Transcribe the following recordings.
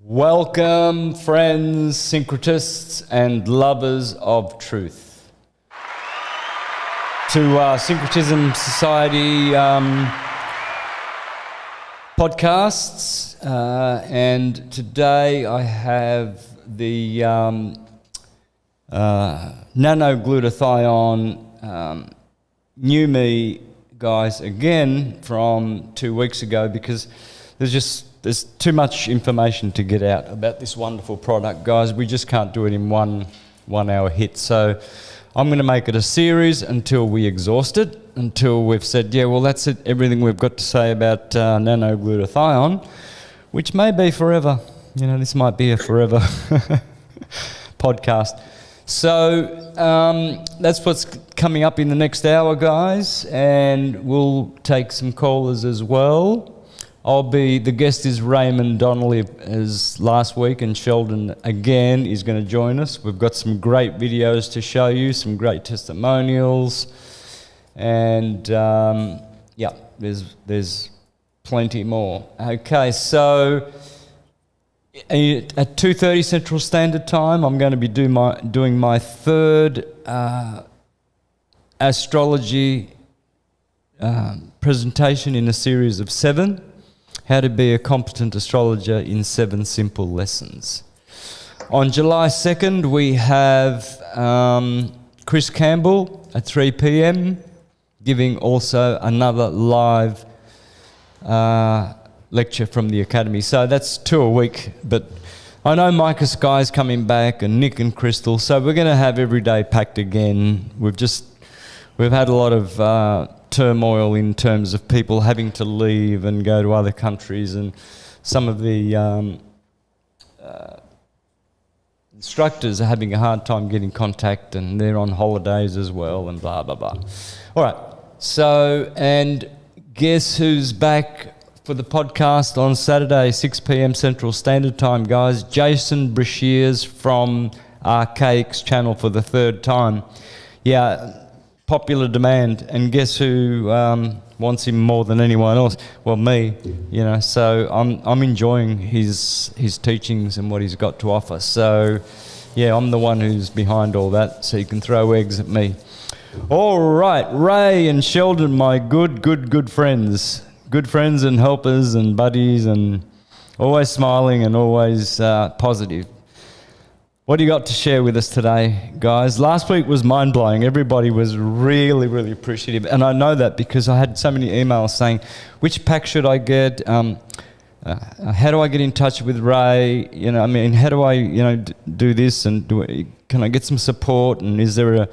Welcome, friends, syncretists, and lovers of truth, to Syncretism Society podcasts. And today I have the nano-glutathione new me guys again from 2 weeks ago, because there's too much information to get out about this wonderful product, guys. We just can't do it in one hour hit. So I'm going to make it a series until we exhaust it, until we've said, yeah, well, that's it, everything we've got to say about nano-glutathione, which may be forever. You know, this might be a forever podcast. So that's what's coming up in the next hour, guys, and we'll take some callers as well. The guest is Raymond Donnelly as last week, and Sheldon again is going to join us. We've got some great videos to show you, some great testimonials, and yeah, there's plenty more. Okay, so at 2:30 Central Standard Time, I'm going to be doing my third astrology presentation in a series of 7. How to be a competent astrologer in 7 simple lessons. On July 2nd, we have Chris Campbell at 3 p.m. giving also another live lecture from the Academy. So that's 2 a week, but I know Micah Sky's coming back, and Nick and Crystal, so we're going to have every day packed again. We've had a lot of turmoil in terms of people having to leave and go to other countries, and some of the instructors are having a hard time getting contact, and they're on holidays as well, and blah, blah, blah. All right, so, and guess who's back for the podcast on Saturday, 6 p.m. Central Standard Time, guys? Jason Brashears from Archaic's channel for the 3rd time. Yeah, popular demand, and guess who wants him more than anyone else? Well, me, you know. So I'm enjoying his teachings and what he's got to offer. So yeah, I'm the one who's behind all that, so you can throw eggs at me. All right, Ray and Sheldon, my good friends and helpers and buddies, and always smiling and always positive. What do you got to share with us today, guys? Last week was mind-blowing. Everybody was really, really appreciative. And I know that because I had so many emails saying, which pack should I get? How do I get in touch with Ray? You know, I mean, how do I, do this? And can I get some support? And is there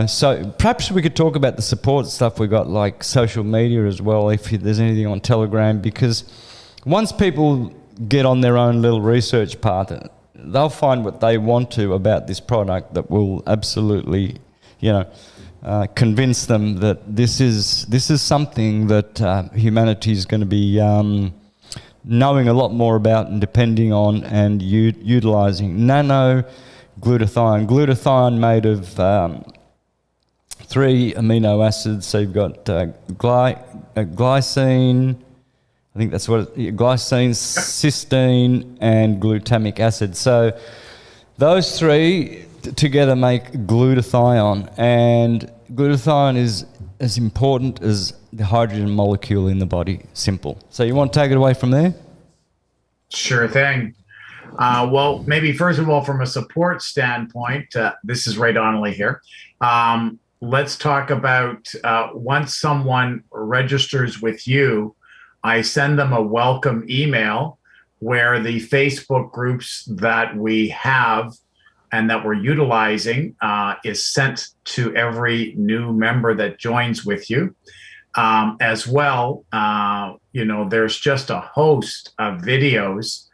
so perhaps we could talk about the support stuff we got, like social media as well, if there's anything on Telegram, because once people get on their own little research path, they'll find what they want to about this product that will absolutely, convince them that this is something that humanity is going to be knowing a lot more about and depending on and utilizing. Nano-glutathione. Glutathione made of 3 amino acids. So you've got glycine, I think that's what glycine, cysteine, and glutamic acid. So those 3 together make glutathione, and glutathione is as important as the hydrogen molecule in the body. Simple. So you want to take it away from there? Sure thing. Well, maybe first of all, from a support standpoint, this is Ray Donnelly here. Let's talk about once someone registers with you, I send them a welcome email where the Facebook groups that we have and that we're utilizing is sent to every new member that joins with you. As well, there's just a host of videos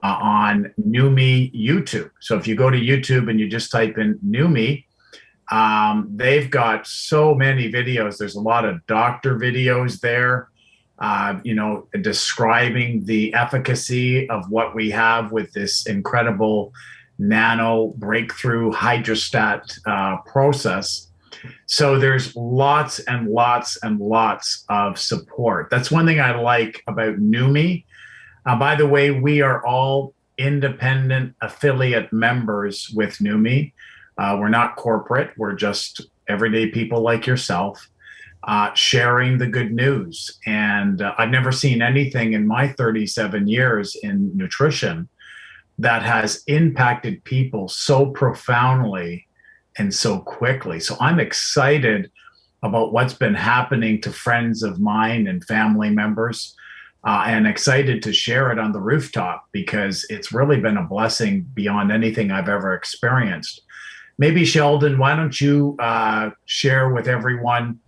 on New Me YouTube. So if you go to YouTube and you just type in New Me, they've got so many videos. There's a lot of doctor videos there. Describing the efficacy of what we have with this incredible nano breakthrough hydrostat process. So there's lots and lots and lots of support. That's one thing I like about NUME. By the way, we are all independent affiliate members with NUMI. We're not corporate. We're just everyday people like yourself, sharing the good news. And I've never seen anything in my 37 years in nutrition that has impacted people so profoundly and so quickly. So I'm excited about what's been happening to friends of mine and family members, and excited to share it on the rooftop because it's really been a blessing beyond anything I've ever experienced. Maybe Sheldon, why don't you share with everyone?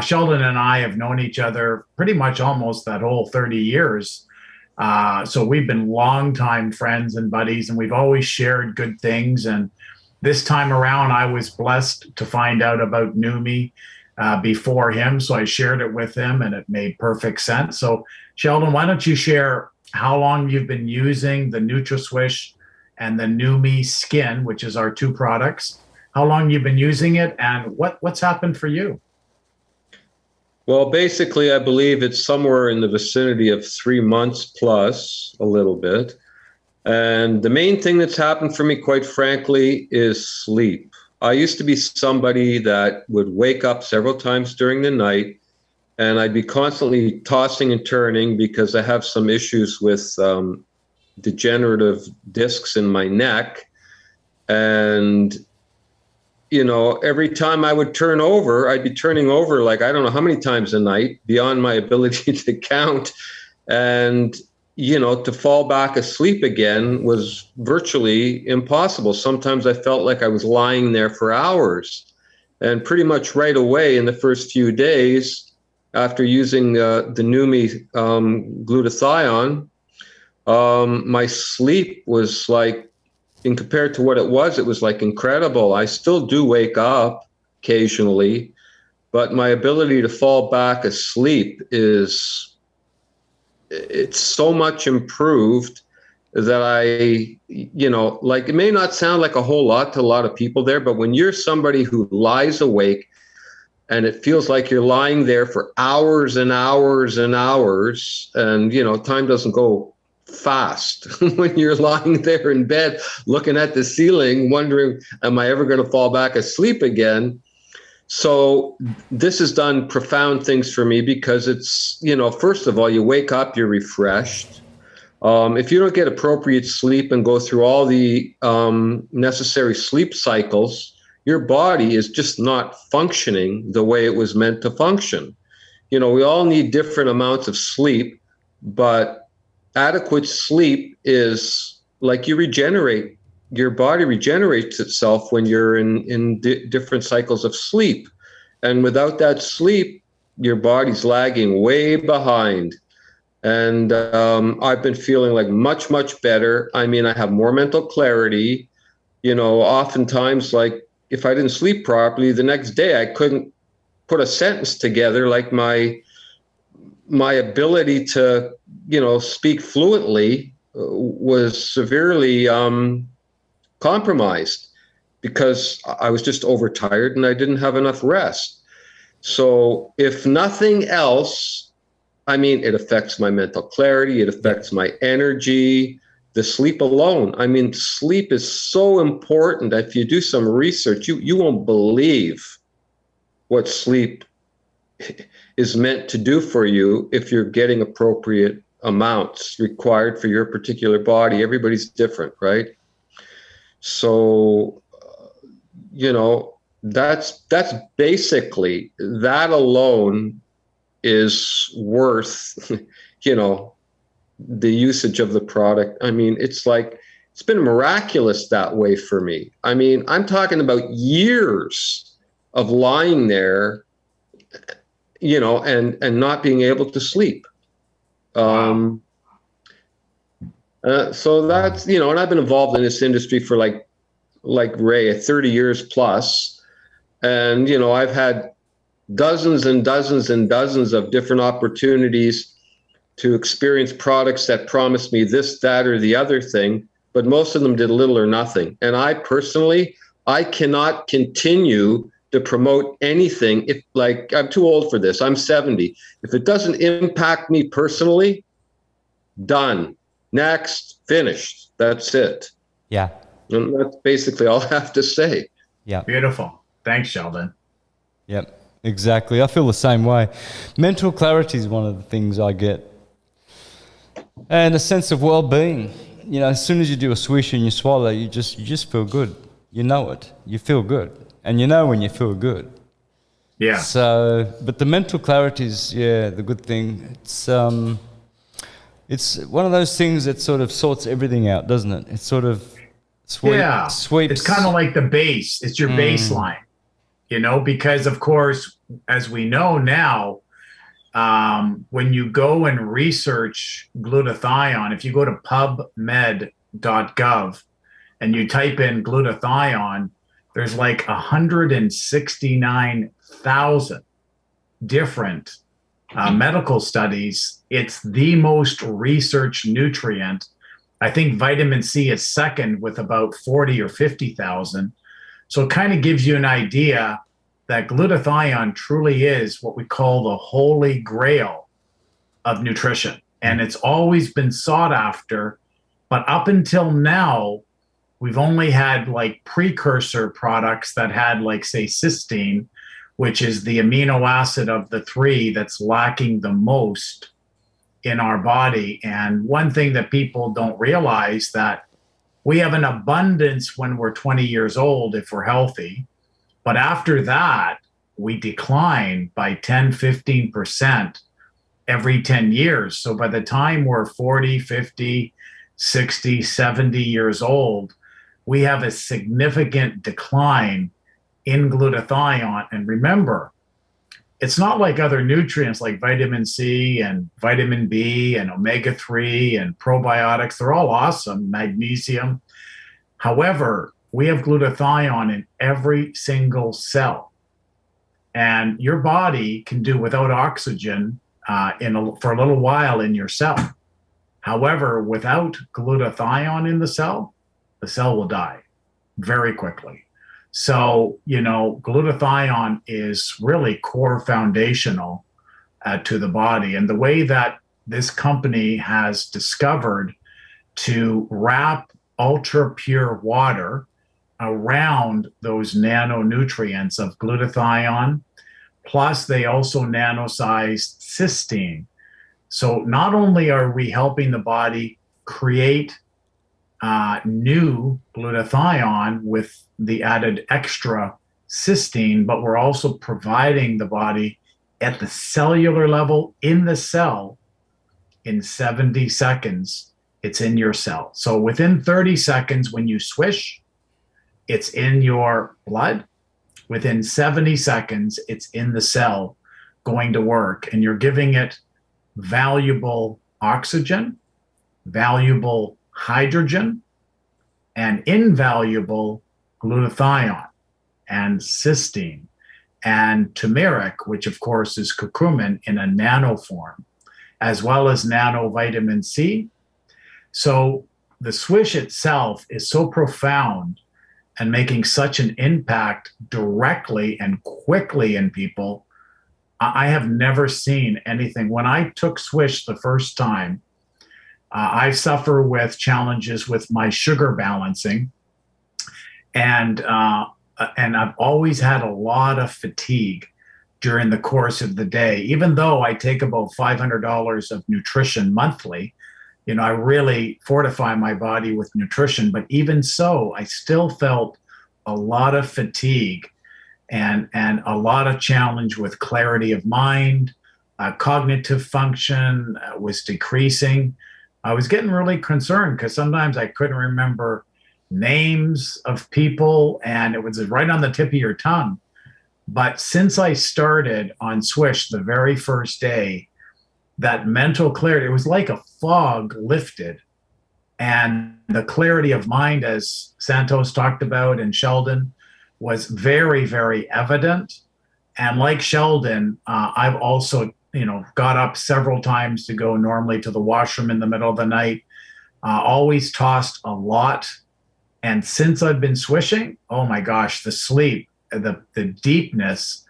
Sheldon and I have known each other pretty much almost that whole 30 years. So we've been longtime friends and buddies, and we've always shared good things. And this time around, I was blessed to find out about NUMI before him. So I shared it with him, and it made perfect sense. So Sheldon, why don't you share how long you've been using the NutraSwish and the NUMI Skin, which is our two products, how long you've been using it, and what's happened for you? Well, basically, I believe it's somewhere in the vicinity of 3 months plus a little bit. And the main thing that's happened for me, quite frankly, is sleep. I used to be somebody that would wake up several times during the night, and I'd be constantly tossing and turning because I have some issues with degenerative discs in my neck. And, you know, every time I would turn over, I'd be turning over like, I don't know how many times a night, beyond my ability to count. And, you know, to fall back asleep again was virtually impossible. Sometimes I felt like I was lying there for hours. And pretty much right away in the first few days after using the NUMI glutathione, my sleep was like, in compared to what it was like incredible. I still do wake up occasionally, but my ability to fall back asleep it's so much improved that I, you know, like, it may not sound like a whole lot to a lot of people there, but when you're somebody who lies awake and it feels like you're lying there for hours and hours and hours, and, you know, time doesn't go fast when you're lying there in bed looking at the ceiling wondering, am I ever going to fall back asleep again? So this has done profound things for me because it's, you know, first of all, you wake up, you're refreshed. If you don't get appropriate sleep and go through all the necessary sleep cycles, your body is just not functioning the way it was meant to function. You know, we all need different amounts of sleep, but adequate sleep is like you regenerate. Your body regenerates itself when you're in different cycles of sleep. And without that sleep, your body's lagging way behind. And I've been feeling like much, much better. I mean, I have more mental clarity. You know, oftentimes, like, if I didn't sleep properly, the next day I couldn't put a sentence together. Like my ability to, you know, speak fluently was severely compromised because I was just overtired and I didn't have enough rest. So if nothing else, I mean, it affects my mental clarity, it affects my energy, the sleep alone. I mean, sleep is so important. If you do some research, you won't believe what sleep is meant to do for you if you're getting appropriate amounts required for your particular body. Everybody's different, right? So, you know, that's basically, that alone is worth, you know, the usage of the product. I mean, it's like, it's been miraculous that way for me. I mean, I'm talking about years of lying there, you know, and not being able to sleep. Wow. So that's, you know, and I've been involved in this industry for like Ray, 30 years plus. And, you know, I've had dozens and dozens and dozens of different opportunities to experience products that promised me this, that, or the other thing, but most of them did little or nothing. And I personally, I cannot continue to promote anything if, like, I'm too old for this. I'm 70. If it doesn't impact me personally, done, next, finished. That's it. Yeah. And that's basically all I have to say. Yeah. Beautiful. Thanks, Sheldon. Yep. Exactly. I feel the same way. Mental clarity is one of the things I get. And a sense of well-being. You know, as soon as you do a swish and you swallow, you just feel good. You know it. You feel good. And you know when you feel good. Yeah. So, but the mental clarity is, yeah, the good thing. It's one of those things that sort of sorts everything out, doesn't it? It sort of sweeps. It's kind of like the base. It's your baseline, you know, because of course, as we know now, when you go and research glutathione, if you go to pubmed.gov and you type in glutathione, there's like 169,000 different medical studies. It's the most researched nutrient. I think vitamin C is second with about 40 or 50,000. So it kind of gives you an idea that glutathione truly is what we call the holy grail of nutrition. And it's always been sought after. But up until now, we've only had like precursor products that had like, say, cysteine, which is the amino acid of the three that's lacking the most in our body. And one thing that people don't realize that we have an abundance when we're 20 years old if we're healthy. But after that, we decline by 10, 15% every 10 years. So by the time we're 40, 50, 60, 70 years old, we have a significant decline in glutathione. And remember, it's not like other nutrients like vitamin C and vitamin B and omega-3 and probiotics. They're all awesome, magnesium. However, we have glutathione in every single cell. And your body can do without oxygen for a little while in your cell. However, without glutathione in the cell will die very quickly. So, you know, glutathione is really core foundational to the body. And the way that this company has discovered to wrap ultra pure water around those nanonutrients of glutathione, plus they also nanosized cysteine. So not only are we helping the body create new glutathione with the added extra cysteine, but we're also providing the body at the cellular level in the cell. In 70 seconds, it's in your cell. So within 30 seconds, when you swish, it's in your blood. Within 70 seconds, it's in the cell going to work, and you're giving it valuable oxygen, valuable hydrogen, and invaluable glutathione and cysteine and turmeric, which of course is curcumin in a nano form, as well as nano vitamin C. So the swish itself is so profound and making such an impact directly and quickly in people. I have never seen anything. When I took swish the first time, I suffer with challenges with my sugar balancing, and I've always had a lot of fatigue during the course of the day. Even though I take about $500 of nutrition monthly, you know, I really fortify my body with nutrition. But even so, I still felt a lot of fatigue and a lot of challenge with clarity of mind, cognitive function was decreasing. I was getting really concerned because sometimes I couldn't remember names of people and it was right on the tip of your tongue. But since I started on Swish the very first day, that mental clarity, it was like a fog lifted. And the clarity of mind, as Santos talked about and Sheldon, was very, very evident. And like Sheldon, I've also, got up several times to go normally to the washroom in the middle of the night, always tossed a lot. And since I've been swishing, oh my gosh, the sleep, the deepness,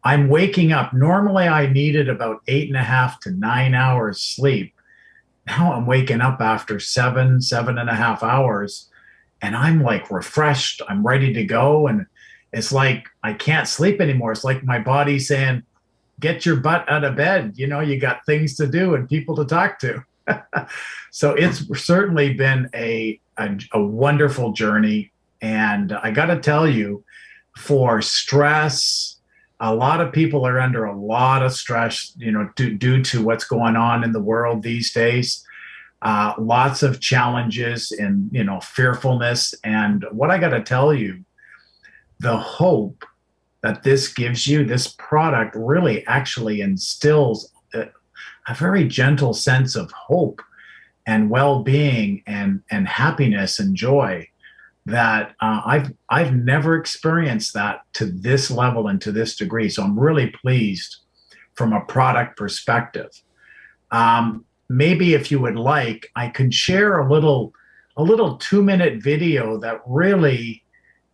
I'm waking up. Normally I needed about 8.5 to 9 hours sleep. Now I'm waking up after 7.5 hours, and I'm like refreshed. I'm ready to go. And it's like I can't sleep anymore. It's like my body saying, get your butt out of bed. You know, you got things to do and people to talk to. So it's certainly been a wonderful journey. And I got to tell you, for stress, a lot of people are under a lot of stress, you know, due to what's going on in the world these days. Lots of challenges and, you know, fearfulness. And what I got to tell you, the hope that this gives you, this product really actually instills a very gentle sense of hope and well-being and happiness and joy that I've never experienced that to this level and to this degree. So I'm really pleased from a product perspective. Maybe if you would like, I can share a little 2-minute video that really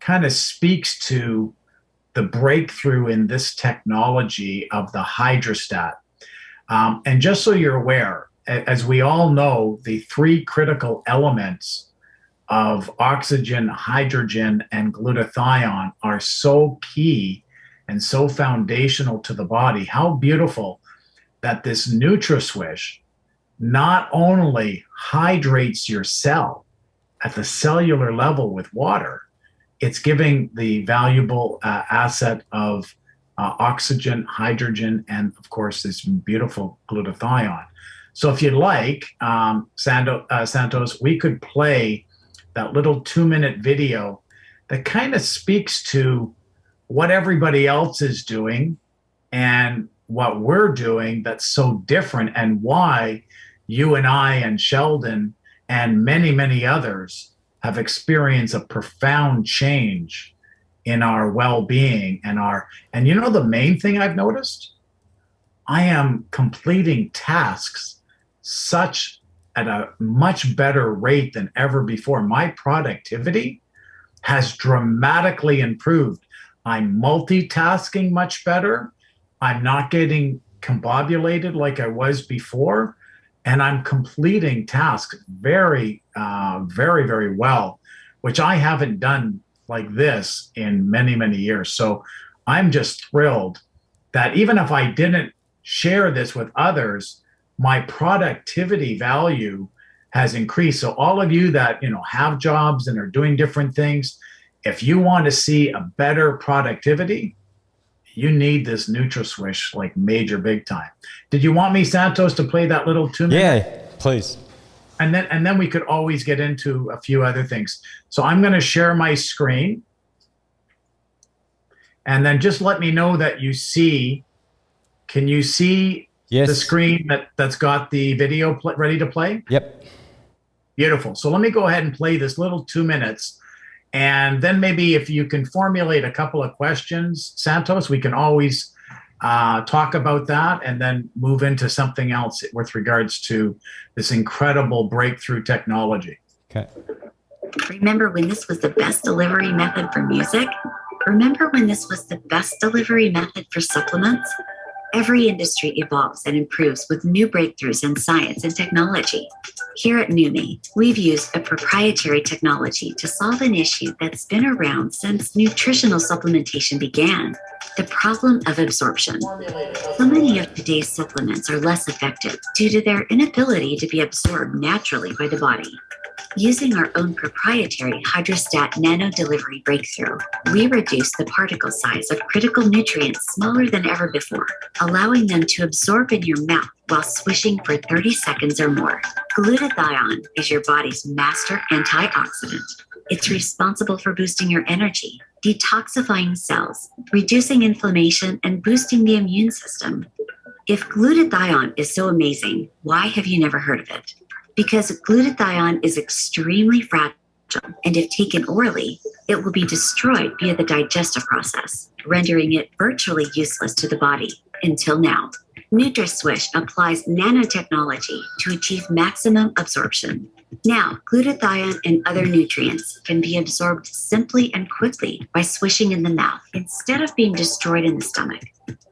kind of speaks to the breakthrough in this technology of the hydrostat. And just so you're aware, as we all know, the 3 critical elements of oxygen, hydrogen, and glutathione are so key and so foundational to the body. How beautiful that this NutraSwish not only hydrates your cell at the cellular level with water, it's giving the valuable asset of oxygen, hydrogen, and of course this beautiful glutathione. So if you'd like, Santos, we could play that little 2-minute video that kind of speaks to what everybody else is doing and what we're doing that's so different, and why you and I and Sheldon and many, many others have experienced a profound change in our well-being and you know, the main thing I've noticed, I am completing tasks at a much better rate than ever before. My productivity has dramatically improved. I'm multitasking much better. I'm not getting combobulated like I was before. And I'm completing tasks very, very well, which I haven't done like this in many, many years. So I'm just thrilled that even if I didn't share this with others, my productivity value has increased. So all of you that, you know, have jobs and are doing different things, if you want to see a better productivity, you need this NutraSwish like major big time. Did you want me, Santos, to play that little 2 minute? Yeah, please. And then we could always get into a few other things. So I'm going to share my screen. And then just let me know that you see. Can you see the screen that's got the video ready to play? Yep. Beautiful. So let me go ahead and play this little 2 minutes. And then maybe if you can formulate a couple of questions, Santos, we can always talk about that and then move into something else with regards to this incredible breakthrough technology. Okay. Remember when this was the best delivery method for music? Remember when this was the best delivery method for supplements? Every industry evolves and improves with new breakthroughs in science and technology. Here at NUME, we've used a proprietary technology to solve an issue that's been around since nutritional supplementation began: the problem of absorption. So many of today's supplements are less effective due to their inability to be absorbed naturally by the body. Using our own proprietary hydrostat nano delivery breakthrough, we reduce the particle size of critical nutrients smaller than ever before, allowing them to absorb in your mouth while swishing for 30 seconds or more. Glutathione is your body's master antioxidant. It's responsible for boosting your energy, detoxifying cells, reducing inflammation, and boosting the immune system. If glutathione is so amazing, why have you never heard of it? Because glutathione is extremely fragile, and if taken orally, it will be destroyed via the digestive process, rendering it virtually useless to the body. Until now, NutraSwish applies nanotechnology to achieve maximum absorption. Now, glutathione and other nutrients can be absorbed simply and quickly by swishing in the mouth instead of being destroyed in the stomach.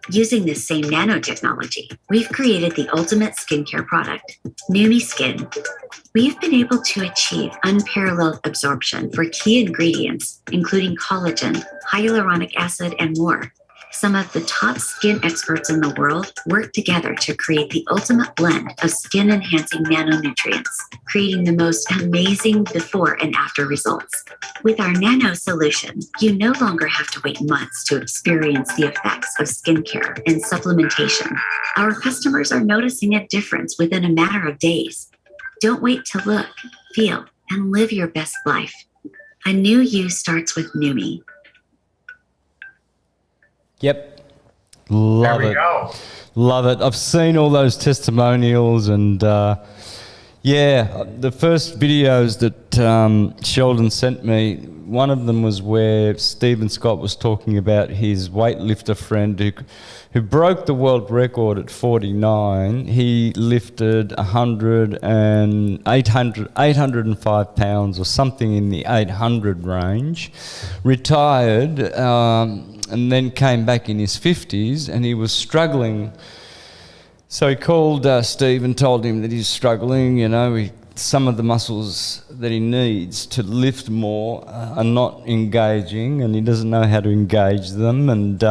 Using this same nanotechnology, we've created the ultimate skincare product, Numi Skin. We've been able to achieve unparalleled absorption for key ingredients, including collagen, hyaluronic acid, and more. Some of the top skin experts in the world work together to create the ultimate blend of skin-enhancing nanonutrients, creating the most amazing before and after results. With our nano solution, you no longer have to wait months to experience the effects of skincare and supplementation. Our customers are noticing a difference within a matter of days. Don't wait to look, feel, and live your best life. A new you starts with Numi. Yep. Love There we it. go. Love it. I've seen all those testimonials and the first videos that Sheldon sent me, one of them was where Stephen Scott was talking about his weightlifter friend who broke the world record at 49. He lifted 805 pounds or something in the 800 range, retired, and then came back in his 50s, and he was struggling. So he called Steve and told him that he's struggling, some of the muscles that he needs to lift more are not engaging, and he doesn't know how to engage them, and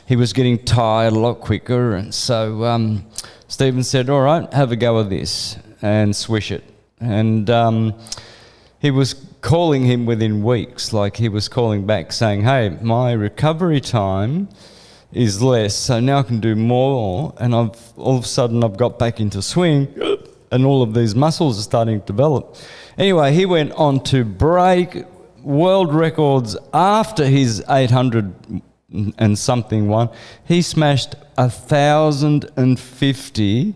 he was getting tired a lot quicker. And so Stephen said, all right, have a go of this and swish it. And he was calling him within weeks, like he was calling back saying, hey, my recovery time is less, so now I can do more, and all of a sudden I've got back into swing, and all of these muscles are starting to develop. Anyway, he went on to break world records after his 800 and something one. He smashed 1,050,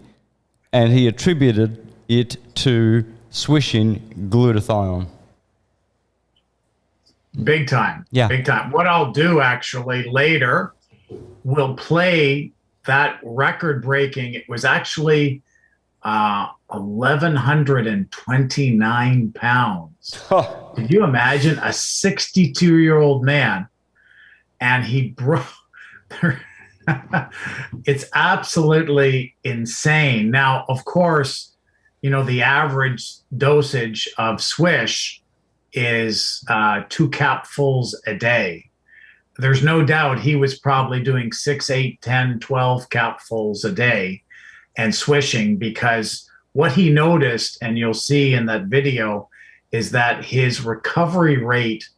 and he attributed it to swishing glutathione. Big time. Yeah. Big time. What I'll do actually later, we'll play that record breaking. It was actually 1,129 pounds. Could you imagine a 62-year-old man? And he broke. It's absolutely insane. Now, of course, the average dosage of swish is 2 capfuls a day. There's no doubt he was probably doing 6, 8, 10, 12 capfuls a day and swishing, because what he noticed, and you'll see in that video, is that his recovery rate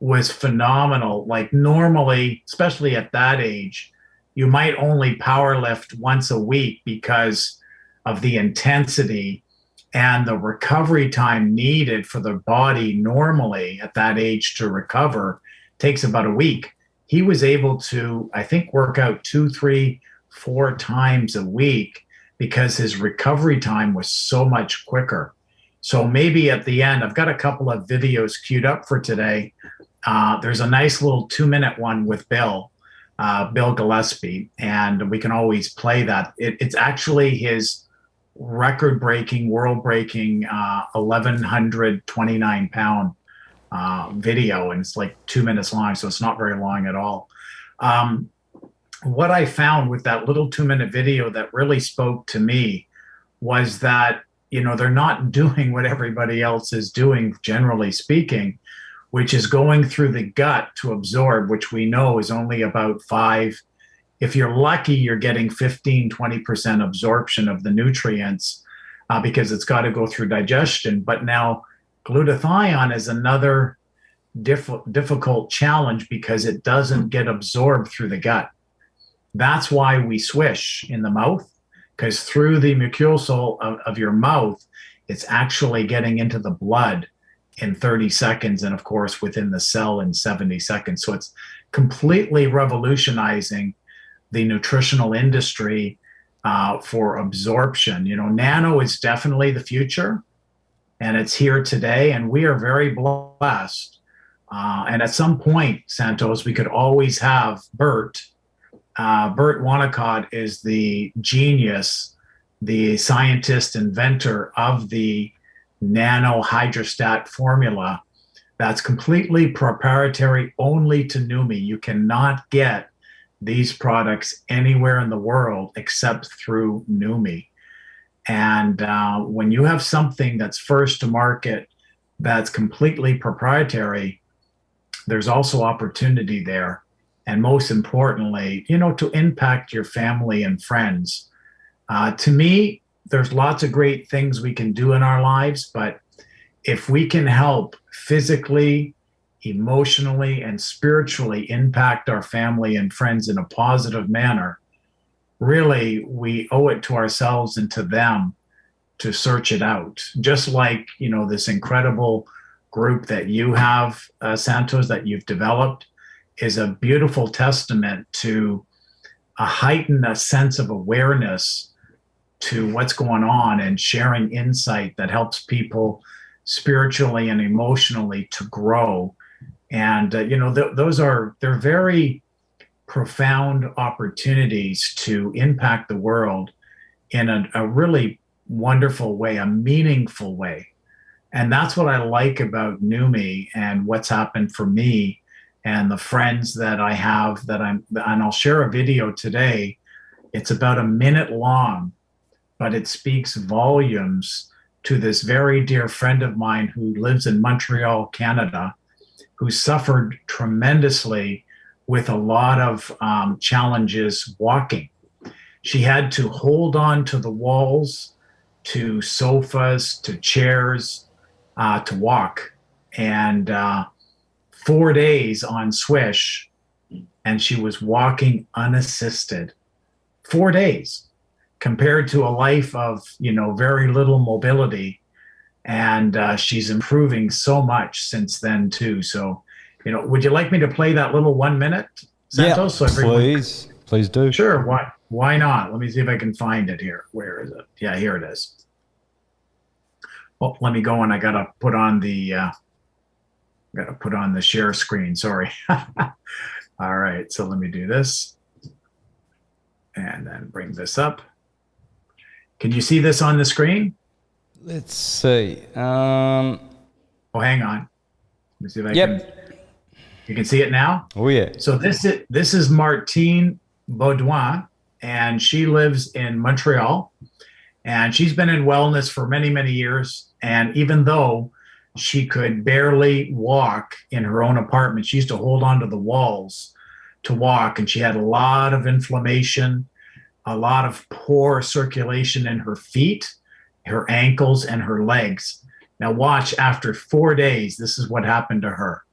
was phenomenal. Like normally, especially at that age, you might only power lift once a week because of the intensity and the recovery time needed for the body normally at that age to recover takes about a week. He was able to, I think, work out 2, 3, 4 times a week because his recovery time was so much quicker. So maybe at the end, I've got a couple of videos queued up for today. There's a nice little 2-minute one with Bill Gillespie, and we can always play that. It's actually his record-breaking, world-breaking 1,129 pound video, and it's like 2 minutes long, so it's not very long at all. What I found with that little 2-minute video that really spoke to me was that, they're not doing what everybody else is doing, generally speaking, which is going through the gut to absorb, which we know is only about 5. If you're lucky, you're getting 15, 20% absorption of the nutrients because it's got to go through digestion. But now glutathione is another difficult challenge because it doesn't get absorbed through the gut. That's why we swish in the mouth, because through the mucosal of your mouth, it's actually getting into the blood in 30 seconds, and of course within the cell in 70 seconds. So it's completely revolutionizing the nutritional industry for absorption. Nano is definitely the future, and it's here today, and we are very blessed. And at some point, Santos, we could always have Bert. Bert Wonnacott is the genius, the scientist, inventor of the nano hydrostat formula that's completely proprietary only to NUMI. You cannot get these products anywhere in the world except through NUMI. And when you have something that's first to market, that's completely proprietary, there's also opportunity there. And most importantly, to impact your family and friends. To me, there's lots of great things we can do in our lives, but if we can help physically, emotionally, and spiritually impact our family and friends in a positive manner, really, we owe it to ourselves and to them to search it out. Just like, this incredible group that you have, Santos, that you've developed, is a beautiful testament to a heightened sense of awareness to what's going on and sharing insight that helps people spiritually and emotionally to grow. And, they're very profound opportunities to impact the world in a really wonderful way, a meaningful way. And that's what I like about NUMI and what's happened for me and the friends that I have and I'll share a video today. It's about a minute long, but it speaks volumes to this very dear friend of mine who lives in Montreal, Canada, who suffered tremendously with a lot of challenges walking. She had to hold on to the walls, to sofas, to chairs, to walk. And 4 days on Swish, and she was walking unassisted. 4 days compared to a life of, very little mobility. And she's improving so much since then too. So, would you like me to play that little 1 minute, Santos? Yeah, please do. Sure. Why not? Let me see if I can find it here. Where is it? Yeah, here it is. Oh, let me go, and I gotta put on the share screen. Sorry. All right. So let me do this, and then bring this up. Can you see this on the screen? Let's see. Oh, hang on. Let me see if I can. You can see it now? Oh, yeah. So this is Martine Baudouin, and she lives in Montreal. And she's been in wellness for many, many years. And even though she could barely walk in her own apartment, she used to hold onto the walls to walk. And she had a lot of inflammation, a lot of poor circulation in her feet, her ankles, and her legs. Now watch, after 4 days, this is what happened to her.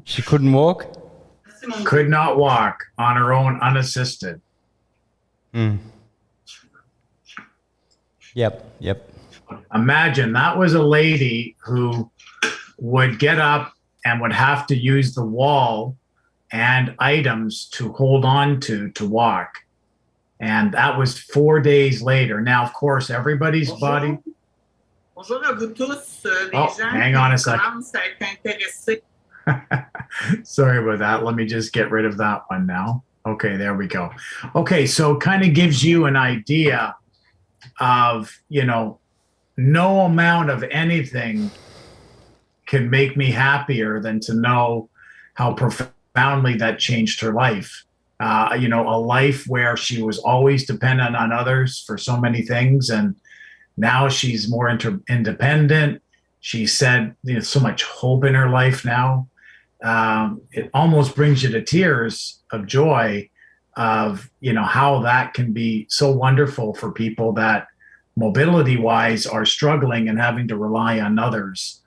She couldn't walk? Could not walk on her own, unassisted. Yep. Imagine that was a lady who would get up and would have to use the wall and items to hold on to walk. And that was 4 days later. Now, of course, everybody's body. Bonjour à vous tous. Hang on a second. Sorry about that. Let me just get rid of that one now. Okay, there we go. Okay, so kind of gives you an idea of, no amount of anything can make me happier than to know how profoundly that changed her life. A life where she was always dependent on others for so many things. And now she's more independent. She said, so much hope in her life now. It almost brings you to tears of joy of, how that can be so wonderful for people that mobility wise are struggling and having to rely on others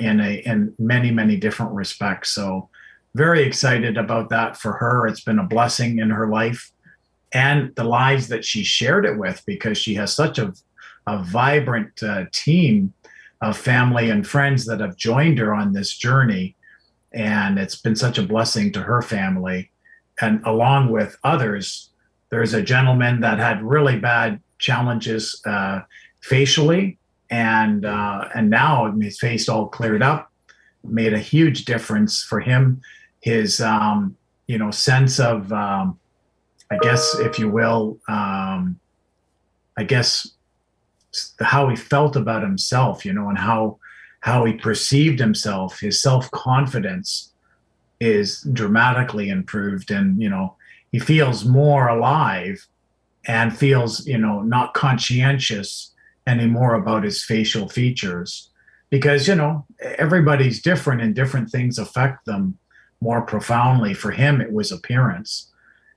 in many, many different respects. So very excited about that for her. It's been a blessing in her life and the lives that she shared it with, because she has such a vibrant team of family and friends that have joined her on this journey. And it's been such a blessing to her family. And along with others, there's a gentleman that had really bad challenges facially, and now his face all cleared up, made a huge difference for him. His sense of I guess, if you will, how he felt about himself, and how he perceived himself, his self-confidence is dramatically improved. And, he feels more alive and feels, not conscientious anymore about his facial features, because, everybody's different and different things affect them more profoundly. For him, it was appearance.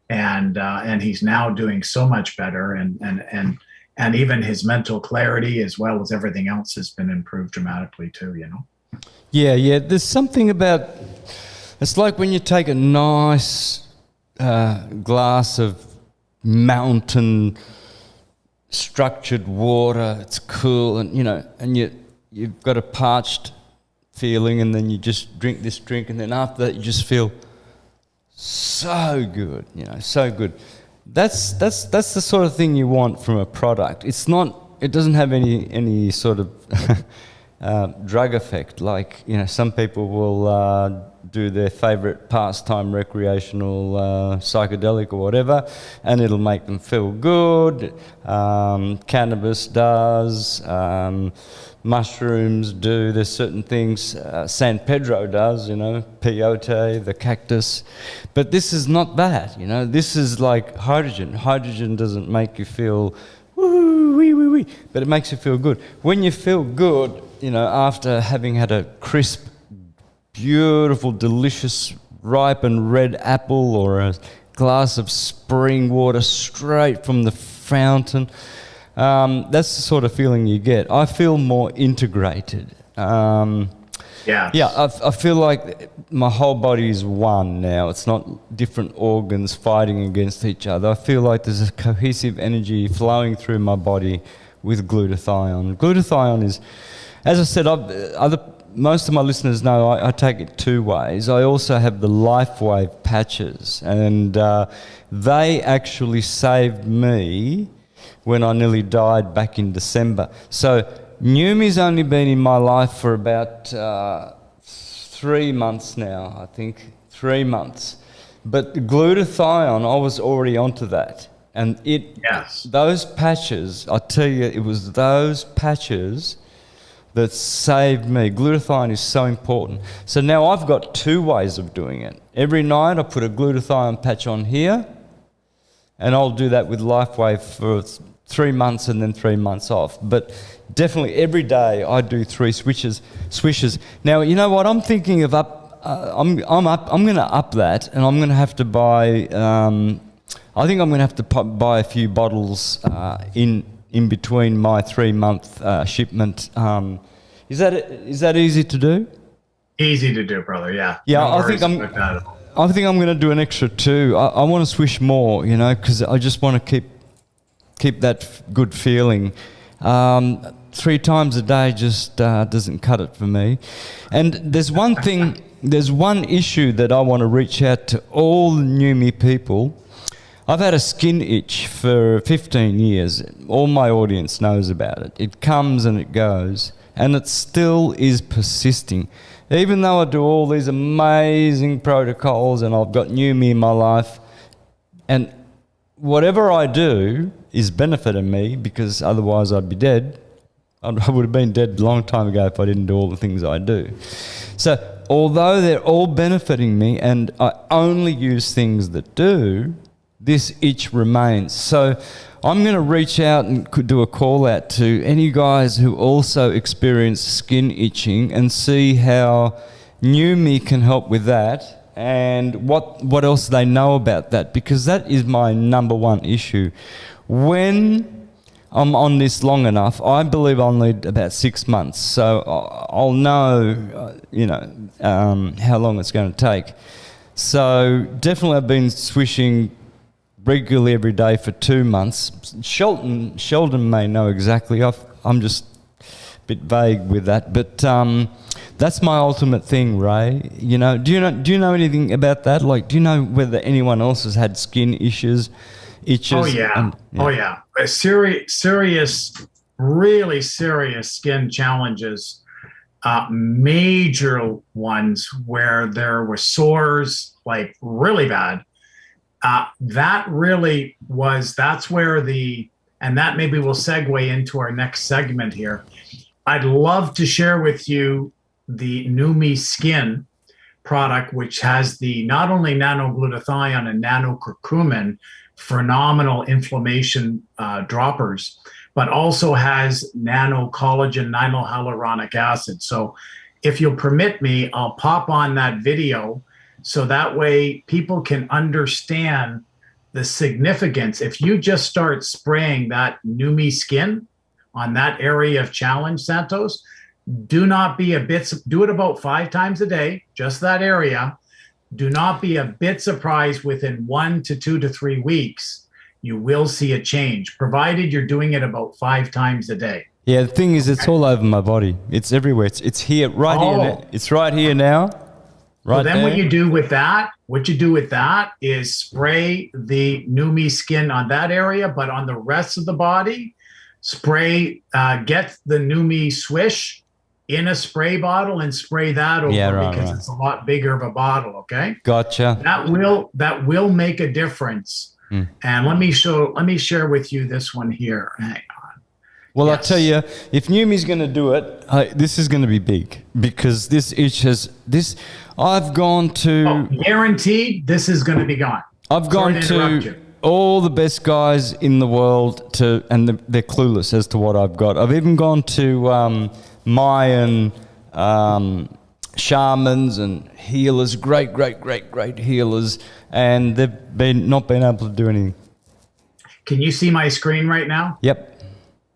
And he's now doing so much better, and even his mental clarity as well as everything else has been improved dramatically too, Yeah. There's something about, it's like when you take a nice glass of mountain structured water, it's cool, and you've got a parched feeling, and then you just drink this drink, and then after that you just feel so good, so good. That's the sort of thing you want from a product. It doesn't have any sort of drug effect. Like, some people will do their favorite pastime, recreational, psychedelic or whatever, and it'll make them feel good. Cannabis does, mushrooms do, there's certain things, San Pedro does, peyote, the cactus. But this is not that, this is like hydrogen. Hydrogen doesn't make you feel woo, wee, wee, wee, but it makes you feel good. When you feel good, after having had a crisp, beautiful, delicious, ripened red apple or a glass of spring water straight from the fountain, that's the sort of feeling you get. I feel more integrated. I feel like my whole body is one now. It's not different organs fighting against each other. I feel like there's a cohesive energy flowing through my body with glutathione. Glutathione is, as I said, most of my listeners know I take it two ways. I also have the LifeWave patches, and they actually saved me when I nearly died back in December. So Numi's only been in my life for about 3 months now, I think, 3 months. But the glutathione, I was already onto that. And those patches, I tell you, it was those patches that saved me. Glutathione is so important. So now I've got two ways of doing it. Every night I put a glutathione patch on here, and I'll do that with LifeWave for 3 months and then 3 months off. But definitely every day I do 3 swishes. Now, you know what? I'm thinking of I'm going to up that, and I'm going to have to buy, I think I'm going to have to buy a few bottles in between my 3-month shipment. Is that easy to do? Easy to do, brother. Yeah. Yeah, No I think I'm going to do an extra 2. I want to swish more, because I just want to keep that good feeling. 3 times a day just doesn't cut it for me. And there's one thing, there's one issue that I want to reach out to all the Numi people. I've had a skin itch for 15 years. All my audience knows about it. It comes and it goes, and it still is persisting. Even though I do all these amazing protocols and I've got Numi in my life, and whatever I do is benefiting me, because otherwise I'd be dead. I would have been dead a long time ago if I didn't do all the things I do. So although they're all benefiting me and I only use things that do, this itch remains. So I'm going to reach out and could do a call out to any guys who also experience skin itching and see how NuMe can help with that and what else they know about that, because that is my number one issue. When I'm on this long enough, I believe I'll need about 6 months, so I'll know, how long it's going to take. So definitely I've been swishing regularly every day for 2 months. Sheldon may know exactly. I'm just a bit vague with that, but that's my ultimate thing, Ray. Do you know anything about that? Like, do you know whether anyone else has had skin itches? Oh yeah. Oh yeah. Serious, really serious skin challenges. Major ones where there were sores, like really bad. That's where and that maybe will segue into our next segment here. I'd love to share with you the NuMe Skin product, which has the not only nano-glutathione and nano-curcumin, phenomenal inflammation droppers, but also has nano-collagen, nano-hyaluronic acid. So if you'll permit me, I'll pop on that video so that way people can understand the significance. If you just start spraying that NuMe Skin on that area of challenge, Santos, do it about 5 times a day, just that area. Do not be a bit surprised within 1 to 2 to 3 weeks. You will see a change, provided you're doing it about 5 times a day. Yeah, the thing is, it's all over my body. It's everywhere. It's here, right here now. It's right here now. Right. So then there. What you do with that is spray the NuMe Skin on that area, but on the rest of the body, get the NuMe Swish in a spray bottle and spray that over because it's a lot bigger of a bottle. Okay. Gotcha. That will make a difference. And let me share with you this one here. Hang on. Well, yes. I tell you, if NuMe's going to do it, this is going to be big, because this itch I've gone to... guaranteed this is going to be gone. I've gone to all the best guys in the world and they're clueless as to what I've got. I've even gone to Mayan shamans and healers, great healers, and they've not been able to do anything. Can you see my screen right now? Yep.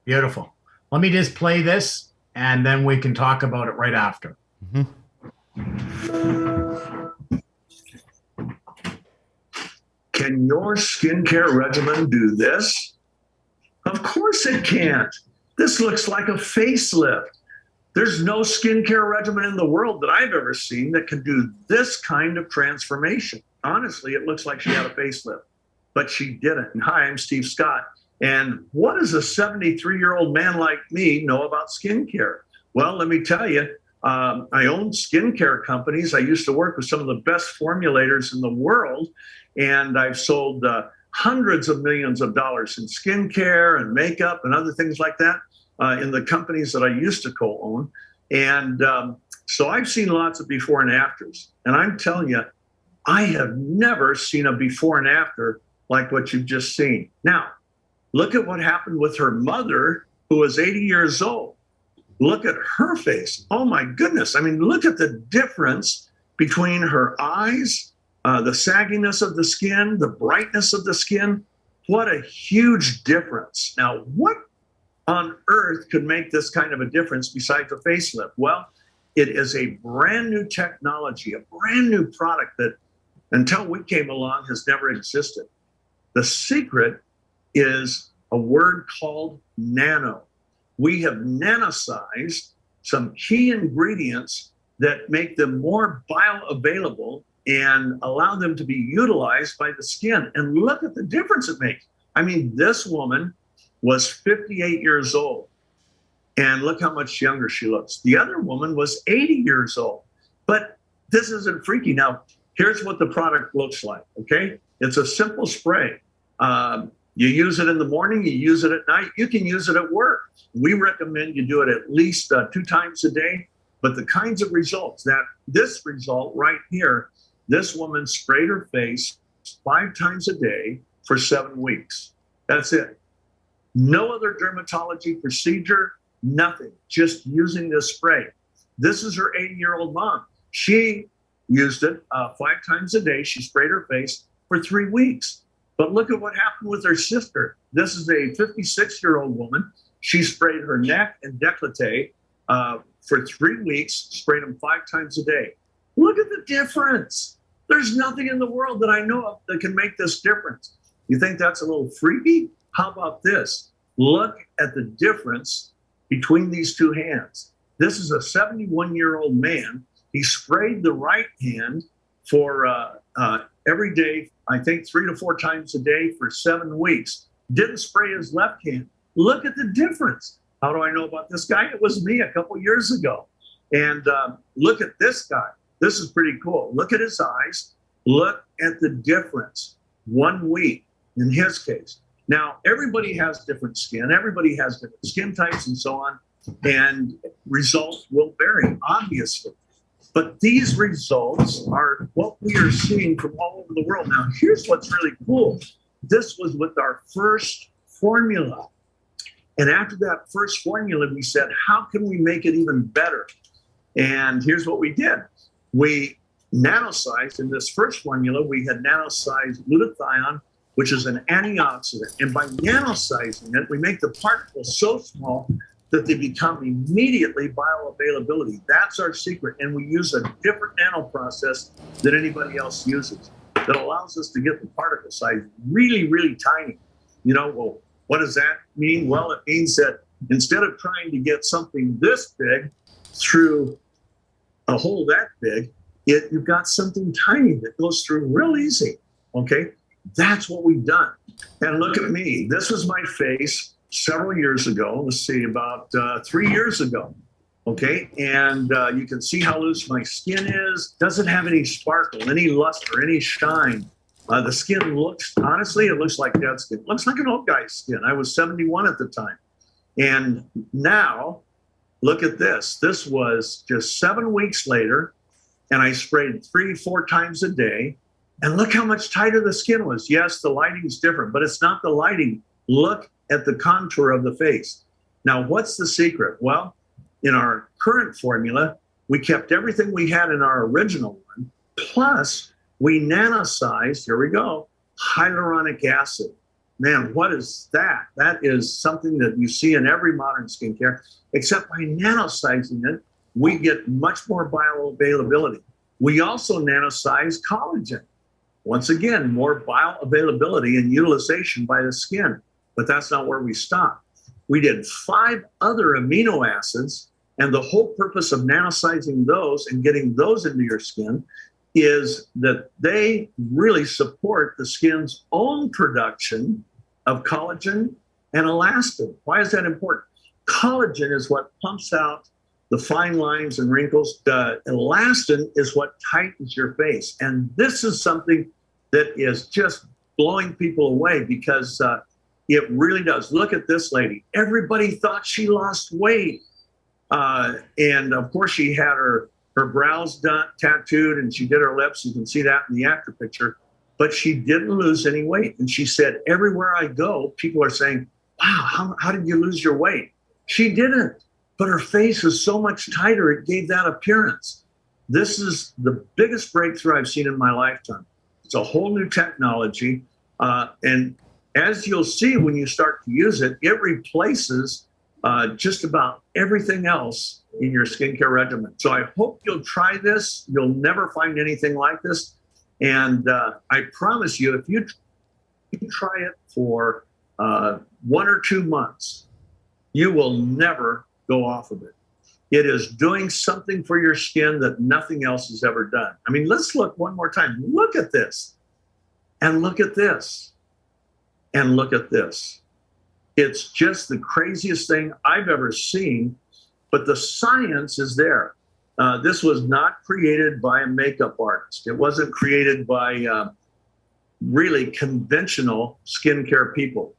Beautiful. Let me just play this, and then we can talk about it right after. Mm-hmm. Can your skincare regimen do this? Of course it can't. This looks like a facelift. There's no skincare regimen in the world that I've ever seen that can do this kind of transformation. Honestly, it looks like she had a facelift, but she didn't. And hi, I'm Steve Scott. And what does a 73-year-old man like me know about skincare? Well, let me tell you, I own skincare companies. I used to work with some of the best formulators in the world, and I've sold hundreds of millions of dollars in skincare and makeup and other things like that in the companies that I used to co-own. And so I've seen lots of before and afters. And I'm telling you, I have never seen a before and after like what you've just seen. Now, look at what happened with her mother, who was 80 years old. Look at her face. Oh, my goodness. I mean, look at the difference between her eyes, the sagginess of the skin, the brightness of the skin. What a huge difference. Now, what on earth could make this kind of a difference besides a facelift? Well, it is a brand new technology, a brand new product that until we came along has never existed. The secret is a word called nano. We have nanosized some key ingredients that make them more bioavailable and allow them to be utilized by the skin. And look at the difference it makes. I mean, this woman was 58 years old, and look how much younger she looks. The other woman was 80 years old. But this isn't freaky. Now, here's what the product looks like, okay? It's a simple spray. You use it in the morning, you use it at night, you can use it at work. We recommend you do it at least 2 times a day. But the kinds of results this result right here, this woman sprayed her face 5 times a day for 7 weeks. That's it. No other dermatology procedure, nothing, just using this spray. This is her 80-year-old mom. She used it 5 times a day. She sprayed her face for 3 weeks. But look at what happened with her sister. This is a 56-year-old woman. She sprayed her neck and décolleté for 3 weeks, sprayed them 5 times a day. Look at the difference. There's nothing in the world that I know of that can make this difference. You think that's a little freaky? How about this? Look at the difference between these two hands. This is a 71-year-old man. He sprayed the right hand for every day, I think 3 to 4 times a day for 7 weeks. Didn't spray his left hand. Look at the difference. How do I know about this guy? It was me a couple years ago. And look at this guy. This is pretty cool. Look at his eyes. Look at the difference. 1 week in his case. Now, everybody has different skin. Everybody has different skin types and so on. And results will vary, obviously. But these results are what we are seeing from all over the world. Now, here's what's really cool. This was with our first formula. And after that first formula, we said, how can we make it even better? And here's what we did. We nanosized in this first formula, we had nanosized glutathione, which is an antioxidant. And by nanosizing it, we make the particles so small that they become immediately bioavailability. That's our secret. And we use a different nano process than anybody else uses that allows us to get the particle size really, really tiny. You know, well, what does that mean? Well, it means that instead of trying to get something this big through a hole that big, you've got something tiny that goes through real easy, okay? That's what we've done. And look at me. This was my face several years ago. Let's see, about 3 years ago, okay? And you can see how loose my skin is. Doesn't have any sparkle, any luster, any shine. The skin looks, honestly, it looks like dead skin. It looks like an old guy's skin. I was 71 at the time. And now, look at this. This was just 7 weeks later, and I sprayed 3-4 times a day. And look how much tighter the skin was. Yes, the lighting's different, but it's not the lighting. Look at the contour of the face. Now, what's the secret? Well, in our current formula, we kept everything we had in our original one, plus we nanosized, here we go, hyaluronic acid. Man, what is that? That is something that you see in every modern skincare, except by nanosizing it, we get much more bioavailability. We also nanosize collagen. Once again, more bioavailability and utilization by the skin, but that's not where we stopped. We did 5 other amino acids, and the whole purpose of nanosizing those and getting those into your skin is that they really support the skin's own production of collagen and elastin. Why is that important? Collagen is what pumps out the fine lines and wrinkles. The elastin is what tightens your face. And this is something that is just blowing people away because it really does. Look at this lady. Everybody thought she lost weight. And of course she had her brows done, tattooed, and she did her lips. You can see that in the after picture. But she didn't lose any weight. And she said, everywhere I go, people are saying, wow, how did you lose your weight? She didn't. But her face is so much tighter, it gave that appearance. This is the biggest breakthrough I've seen in my lifetime. It's a whole new technology. And as you'll see when you start to use it, it replaces just about everything else in your skincare regimen. So I hope you'll try this. You'll never find anything like this. And I promise you, if you try it for 1 or 2 months, you will never go off of it. It is doing something for your skin that nothing else has ever done. I mean, let's look one more time. Look at this, and look at this, and look at this. It's just the craziest thing I've ever seen, but the science is there. This was not created by a makeup artist. It wasn't created by really conventional skincare people.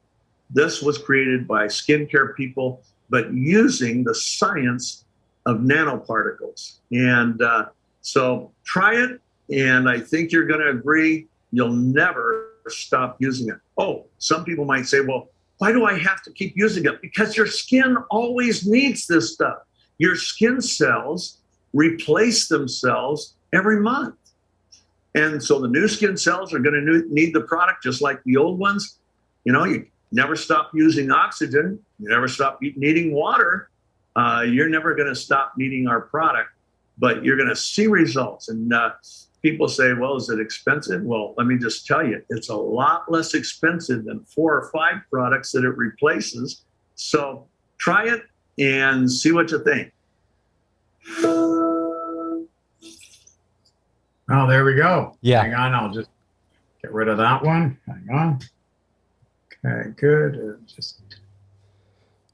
This was created by skincare people, but using the science of nanoparticles. And so try it, and I think you're going to agree you'll never stop using it. Oh, some people might say, well, why do I have to keep using it? Because your skin always needs this stuff. Your skin cells replace themselves every month. And so the new skin cells are going to need the product just like the old ones. You know, you never stop using oxygen. You never stop needing water. You're never going to stop needing our product, but you're going to see results. And people say, well, is it expensive? Well, let me just tell you, it's a lot less expensive than 4 or 5 products that it replaces. So try it and see what you think. Oh, there we go. Yeah. Hang on, I'll just get rid of that one. Hang on. Okay, good.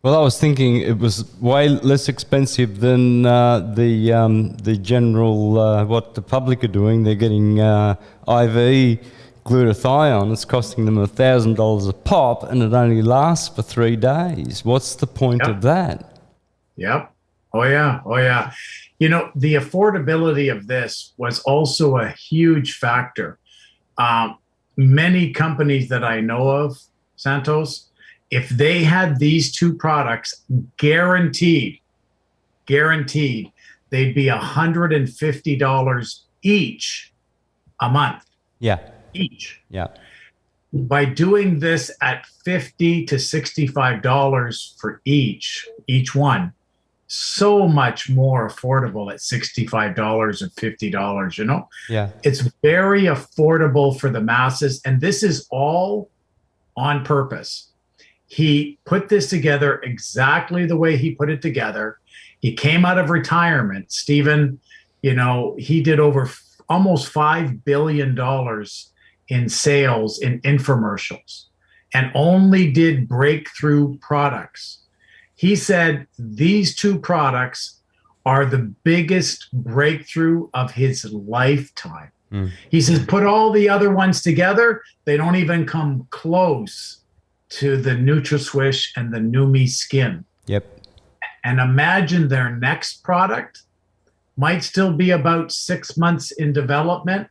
Well, I was thinking it was way less expensive than the general what the public are doing. They're getting IV glutathione. It's costing them $1,000 a pop, and it only lasts for 3 days. What's the point of that? Yep. Oh yeah. Oh yeah. You know, the affordability of this was also a huge factor. Many companies that I know of, Santos, if they had these 2 products, guaranteed, they'd be $150 each a month. Yeah. Each. Yeah. By doing this at $50 to $65 for each one, so much more affordable at $65 or $50, you know? Yeah. It's very affordable for the masses. And this is all on purpose. He put this together exactly the way he put it together. He came out of retirement. Stephen, you know, he did over almost $5 billion in sales in infomercials and only did breakthrough products. He said these 2 products are the biggest breakthrough of his lifetime. He says, put all the other ones together, they don't even come close to the NutraSwish and the NuMe Skin. Yep. And imagine their next product might still be about 6 months in development.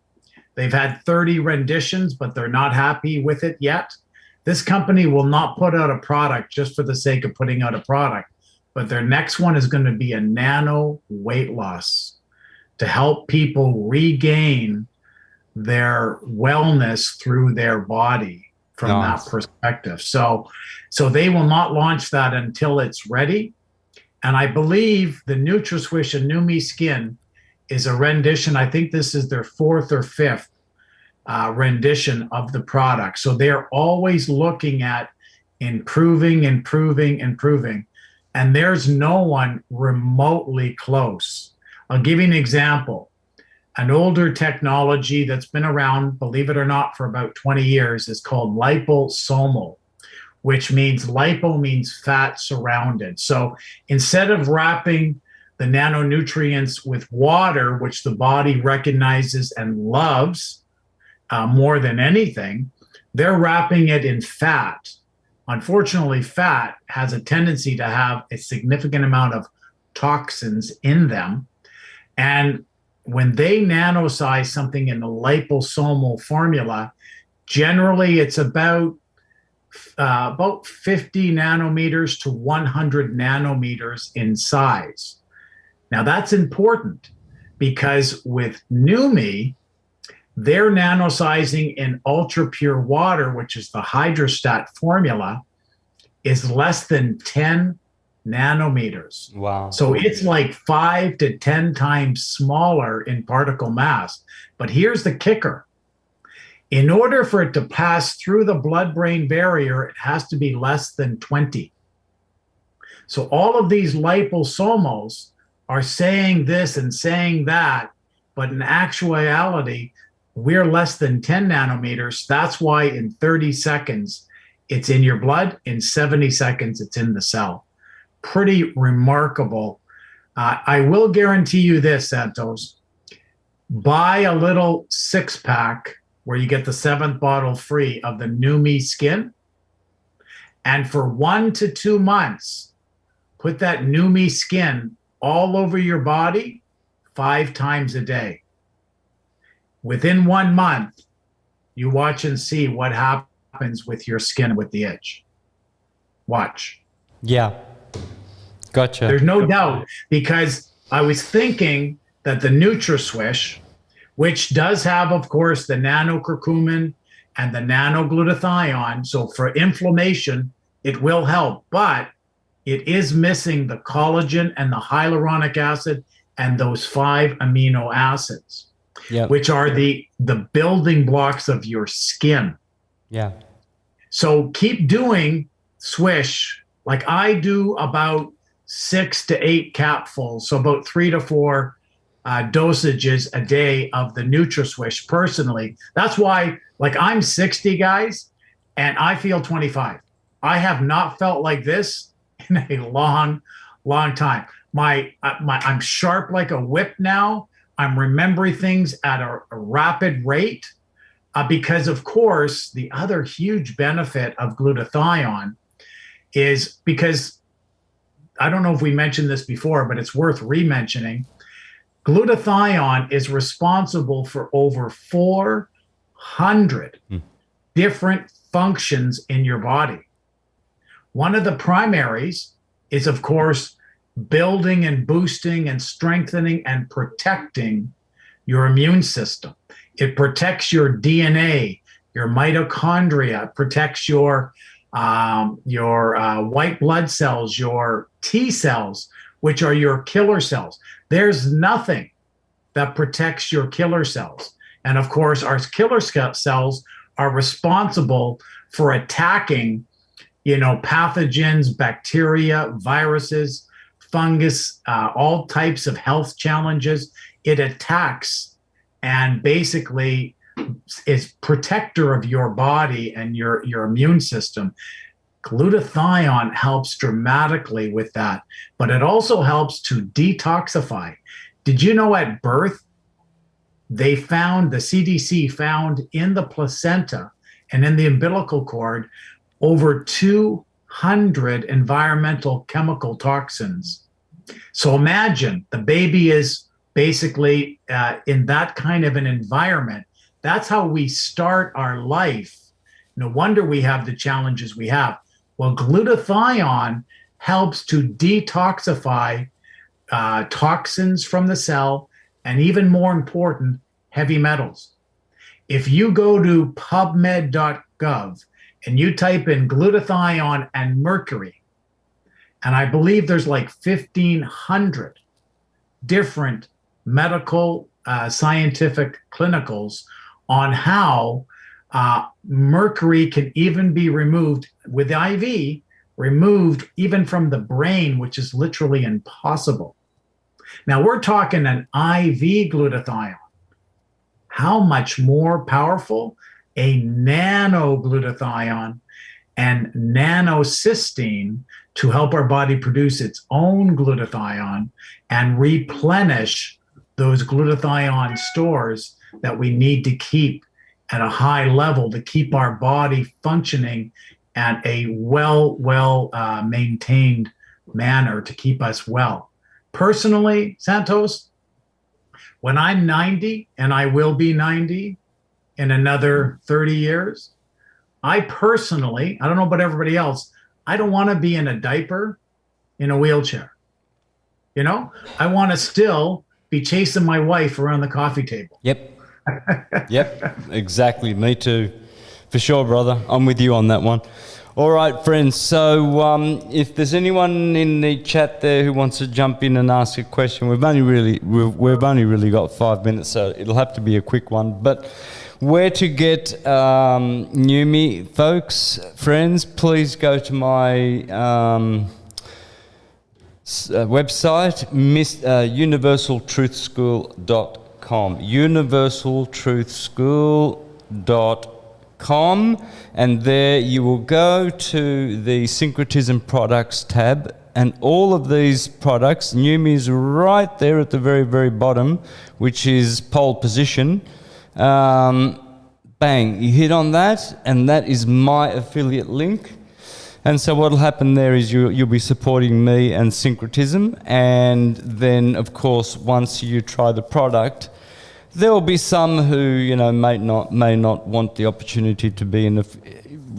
They've had 30 renditions, but they're not happy with it yet. This company will not put out a product just for the sake of putting out a product, but their next one is going to be a nano weight loss to help people regain their wellness through their body from that perspective. So they will not launch that until it's ready. And I believe the NutraSwish and NuMe Skin is a rendition. I think this is their 4th or 5th rendition of the product. So they're always looking at improving. And there's no one remotely close. I'll give you an example. An older technology that's been around, believe it or not, for about 20 years is called liposomal, which means lipo means fat surrounded. So instead of wrapping the nanonutrients with water, which the body recognizes and loves more than anything, they're wrapping it in fat. Unfortunately, fat has a tendency to have a significant amount of toxins in them. And when they nanosize something in the liposomal formula, generally it's about 50 nanometers to 100 nanometers in size. Now that's important because with NuMe, they're nanosizing in ultra pure water, which is the hydrostat formula, is less than 10 nanometers. Wow. So it's like 5 to 10 times smaller in particle mass. But here's the kicker. In order for it to pass through the blood-brain barrier, it has to be less than 20. So all of these liposomals are saying this and saying that, but in actuality, we're less than 10 nanometers. That's why in 30 seconds, it's in your blood. In 70 seconds, it's in the cell. Pretty remarkable. I will guarantee you this, Santos. Buy a little 6-pack where you get the 7th bottle free of the NuMe Skin. And for 1 to 2 months, put that NuMe Skin all over your body 5 times a day. Within 1 month, you watch and see what happens with your skin with the itch. Watch. Yeah. Gotcha. There's no doubt, because I was thinking that the NutraSwish, which does have, of course, the nano-curcumin and the nano-glutathione, so for inflammation, it will help, but it is missing the collagen and the hyaluronic acid and those 5 amino acids, which are the building blocks of your skin. Yeah. So keep doing Swish. Like I do about 6 to 8 capfuls, so about 3 to 4 dosages a day of the NutraSwish personally. That's why, like, I'm 60, guys, and I feel 25. I have not felt like this in a long, long time. I'm sharp like a whip now. I'm remembering things at a rapid rate because, of course, the other huge benefit of glutathione is because, I don't know if we mentioned this before, but it's worth re-mentioning. Glutathione is responsible for over 400 different functions in your body. One of the primaries is, of course, building and boosting and strengthening and protecting your immune system. It protects your DNA, your mitochondria, protects your white blood cells, your T cells, which are your killer cells. There's nothing that protects your killer cells. And of course, our killer cells are responsible for attacking, pathogens, bacteria, viruses, fungus, all types of health challenges. It attacks and basically is protector of your body and your immune system. Glutathione helps dramatically with that, but it also helps to detoxify. Did you know at birth, the CDC found in the placenta and in the umbilical cord over 200 environmental chemical toxins. So imagine the baby is basically in that kind of an environment. That's how we start our life. No wonder we have the challenges we have. Well, glutathione helps to detoxify toxins from the cell, and even more important, heavy metals. If you go to pubmed.gov and you type in glutathione and mercury, and I believe there's like 1,500 different medical, scientific clinicals on how mercury can even be removed with IV, removed even from the brain, which is literally impossible. Now we're talking an IV glutathione. How much more powerful? A nanoglutathione and nanocysteine to help our body produce its own glutathione and replenish those glutathione stores that we need to keep at a high level to keep our body functioning at a maintained manner to keep us well. Personally, Santos, when I'm 90, and I will be 90 in another 30 years, I personally, I don't know about everybody else, I don't want to be in a diaper in a wheelchair. I want to still be chasing my wife around the coffee table. Yep. Yep, exactly. Me too. For sure, brother. I'm with you on that one. All right, friends. So if there's anyone in the chat there who wants to jump in and ask a question, we've only really got 5 minutes, so it'll have to be a quick one. But where to get Numi, folks, friends, please go to my website, universaltruthschool.com, universaltruthschool.com, and there you will go to the Syncretism products tab, and all of these products, Numi's right there at the very, very bottom, which is pole position. Bang, you hit on that, and that is my affiliate link. And so what will happen there is you'll be supporting me and Syncretism, and then, of course, once you try the product, there will be some who, you know, may not want the opportunity to be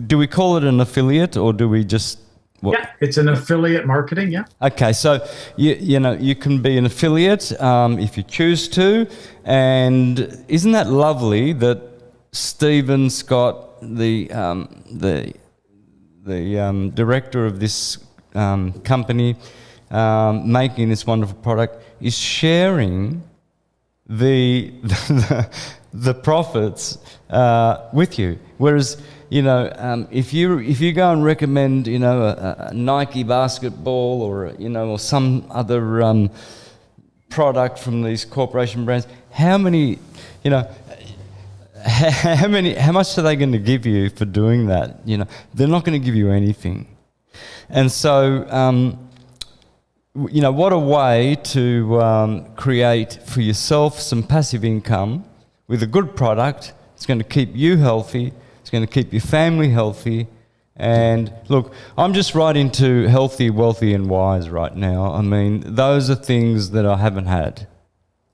do we call it an affiliate, or do we just what? Yeah, it's an affiliate marketing. Yeah. Okay, so you know, you can be an affiliate if you choose to, and isn't that lovely that Stephen Scott, the director of this company making this wonderful product, is sharing the profits with you. Whereas, you know, if you go and recommend, you know, a Nike basketball, or you know, or some other product from these corporation brands, how many, you know, how much are they going to give you for doing that? You know, they're not going to give you anything. And so, you know, what a way to create for yourself some passive income with a good product. It's going to keep you healthy. It's going to keep your family healthy. And look, I'm just right into healthy, wealthy, and wise right now. I mean, those are things that I haven't had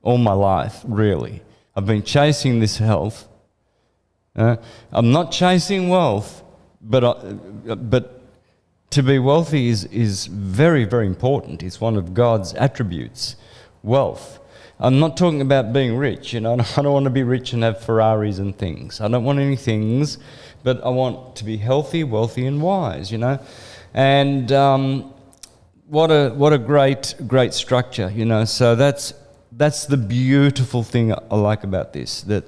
all my life, really. I've been chasing this health. I'm not chasing wealth, but to be wealthy is very, very important. It's one of God's attributes, wealth. I'm not talking about being rich. You know, I don't want to be rich and have Ferraris and things. I don't want any things, but I want to be healthy, wealthy, and wise. You know, and what a great structure. You know, so that's the beautiful thing I like about this, that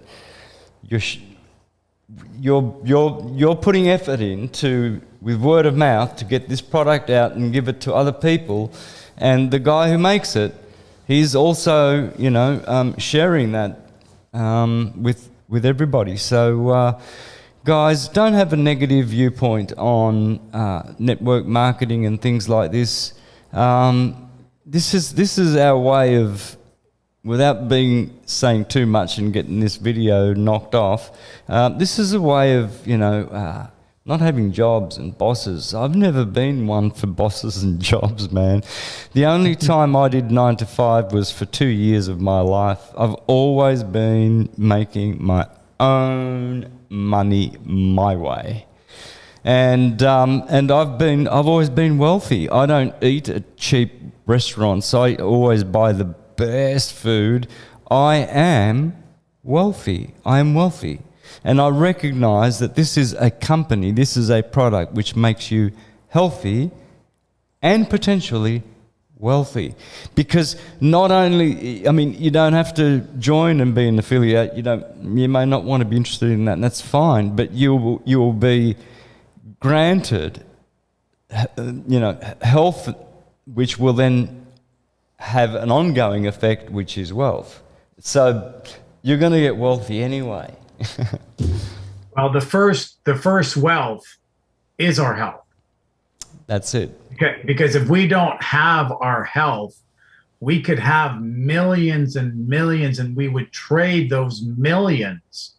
you're putting effort into, with word of mouth, to get this product out and give it to other people, and the guy who makes it, he's also, you know, sharing that with everybody. So guys, don't have a negative viewpoint on network marketing and things like this. This is our way of, without saying too much and getting this video knocked off, this is a way of, you know, not having jobs and bosses. I've never been one for bosses and jobs, man. The only time I did 9 to 5 was for 2 years of my life. I've always been making my own money my way. And I've always been wealthy. I don't eat at cheap restaurants. I always buy the best food. I am wealthy. And I recognize that this is a company, this is a product which makes you healthy and potentially wealthy. Because not only, I mean, you don't have to join and be an affiliate. You may not want to be interested in that, and that's fine, but you will be granted, you know, health, which will then have an ongoing effect, which is wealth. So you're going to get wealthy anyway. Well, the first wealth is our health. That's it. Okay, because if we don't have our health, we could have millions and millions, and we would trade those millions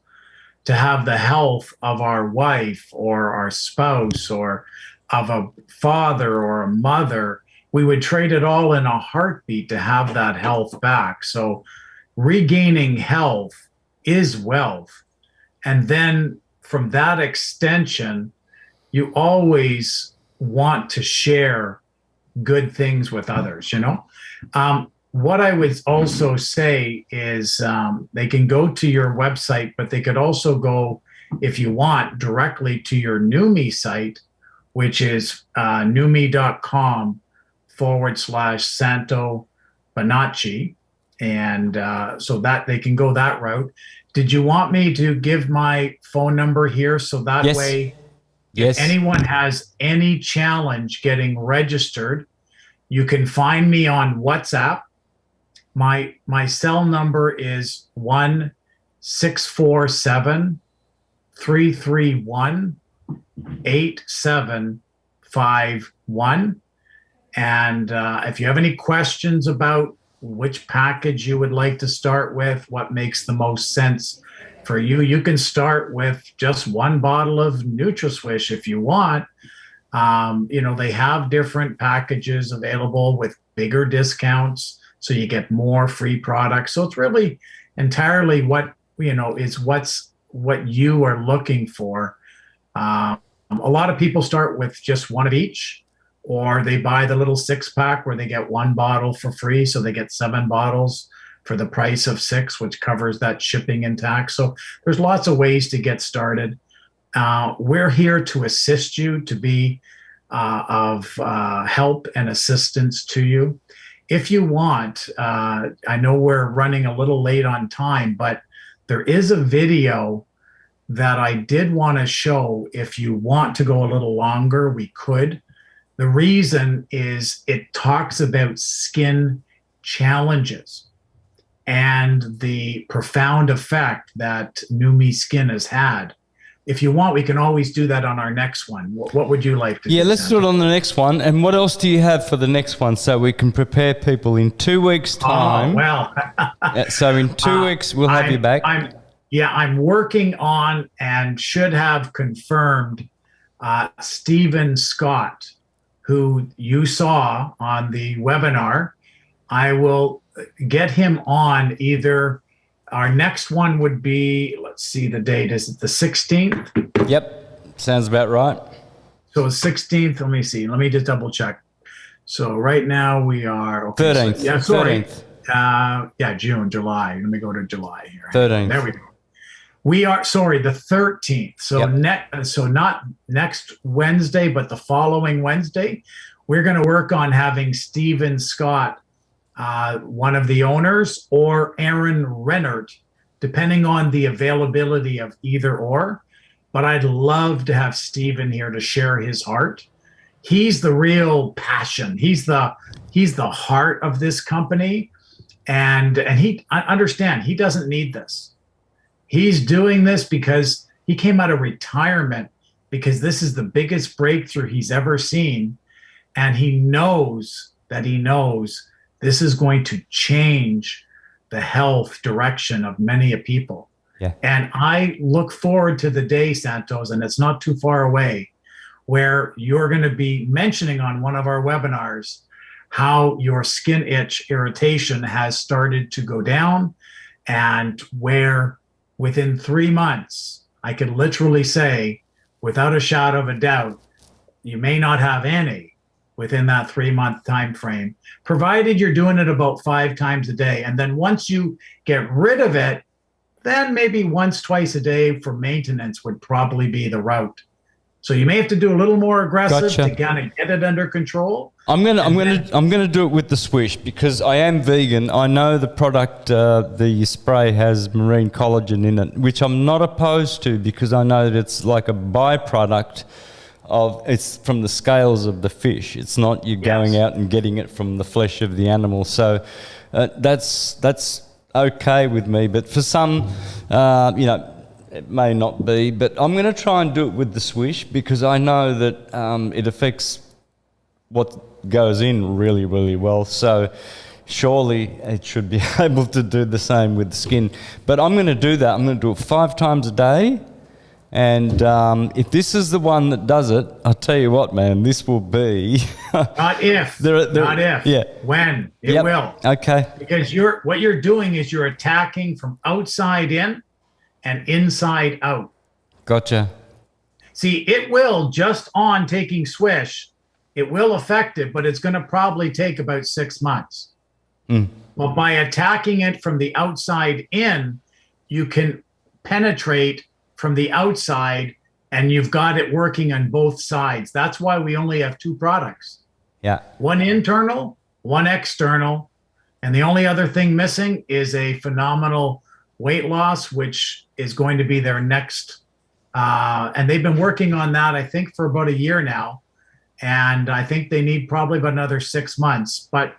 to have the health of our wife or our spouse or of a father or a mother. We would trade it all in a heartbeat to have that health back. So regaining health is wealth. And then from that extension, you always want to share good things with others, you know? What I would also say is they can go to your website, but they could also go, if you want, directly to your NUME site, which is nume.com/Santo Bonacci. And so that they can go that route. Did you want me to give my phone number here so that way, if anyone has any challenge getting registered, you can find me on WhatsApp. My cell number is 1-647-331-8751. And if you have any questions about which package you would like to start with, what makes the most sense for you, you can start with just one bottle of NutraSwish if you want. You know, they have different packages available with bigger discounts, so you get more free products. So it's really entirely what is what you are looking for. A lot of people start with just one of each, or they buy the little 6-pack where they get 1 bottle for free, so they get 7 bottles for the price of 6, which covers that shipping and tax. So there's lots of ways to get started. We're here to assist you, to be of help and assistance to you. If you want, I know we're running a little late on time, but there is a video that I did want to show. If you want to go a little longer, we could. The reason is it talks about skin challenges and the profound effect that New Me Skin has had. If you want, we can always do that on our next one. What would you like to do? Yeah, let's do it on the next one. And what else do you have for the next one so we can prepare people in 2 weeks' time? Oh, well. So in 2 weeks, we'll have you back. I'm working on and should have confirmed Stephen Scott, who you saw on the webinar. I will get him on either. Our next one would be, let's see the date, is it the 16th? Yep, sounds about right. So 16th, let me see. Let me just double check. So right now we are... Okay, 13th. So, yeah, sorry. 13th. June, July. Let me go to July here. 13th. There we go. We are, sorry, the 13th. So Yep. so not next Wednesday, but the following Wednesday, we're going to work on having Stephen Scott, one of the owners, or Aaron Rennert, depending on the availability of either or. But I'd love to have Stephen here to share his heart. He's the real passion. He's the heart of this company. And I understand he doesn't need this. He's doing this because he came out of retirement, because this is the biggest breakthrough he's ever seen. And he knows this is going to change the health direction of many people. Yeah. And I look forward to the day, Santos, and it's not too far away, where you're going to be mentioning on one of our webinars how your skin itch irritation has started to go down, and where within 3 months, I could literally say, without a shadow of a doubt, you may not have any within that 3-month time frame, provided you're doing it about 5 times a day. And then once you get rid of it, then maybe once, twice a day for maintenance would probably be the route. So you may have to do a little more aggressive to kind of get it under control. I'm gonna do it with the swish, because I am vegan. I know the product, the spray has marine collagen in it, which I'm not opposed to, because I know that it's like a byproduct of, it's from the scales of the fish. It's not you going out and getting it from the flesh of the animal. So that's okay with me. But for some, it may not be, but I'm going to try and do it with the swish, because I know that it affects what goes in really, really well. So surely it should be able to do the same with the skin. But I'm going to do that. I'm going to do it 5 times a day. And if this is the one that does it, I'll tell you what, man, this will be... Not if, not if, yeah. When, it will. Okay. Because what you're doing is you're attacking from outside in and inside out. Gotcha. See, it will, just on taking swish, it will affect it, but it's going to probably take about 6 months. Well, by attacking it from the outside in, you can penetrate from the outside, and you've got it working on both sides. That's why we only have 2 products. Yeah. One internal, one external. And the only other thing missing is a phenomenal weight loss, which is going to be their next. And they've been working on that, I think, for about a year now. And I think they need probably about another 6 months. But